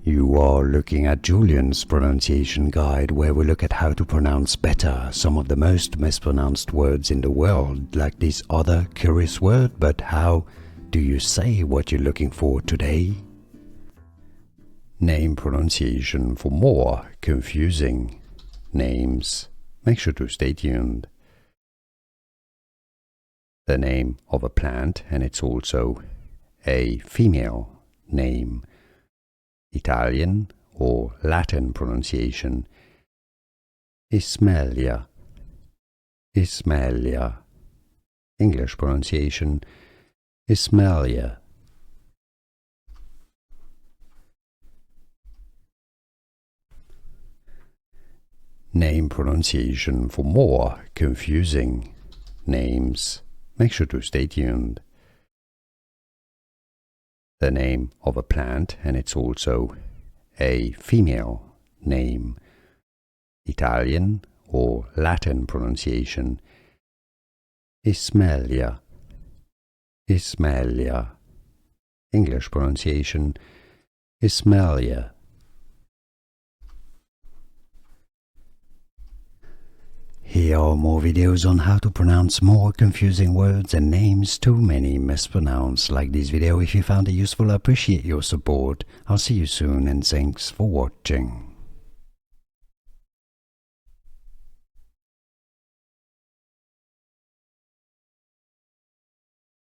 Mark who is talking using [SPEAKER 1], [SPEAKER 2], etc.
[SPEAKER 1] You are looking at Julian's pronunciation guide, where we look at how to pronounce better some of the most mispronounced words in the world, like this other curious word. But how do you say what you're looking for today? Name pronunciation for more confusing names. Make sure to stay tuned. The name of a plant, and it's also a female name. Italian or Latin pronunciation: Ismelia. Ismelia. English pronunciation: Ismelia. Name pronunciation for more confusing names. Make sure to stay tuned. The name of a plant, and it's also a female name. Italian or Latin pronunciation: Ismelia. Ismelia. English pronunciation: Ismelia. Here are more videos on how to pronounce more confusing words and names too many mispronounced. Like this video if you found it useful. I appreciate your support. I'll see you soon, and thanks for watching.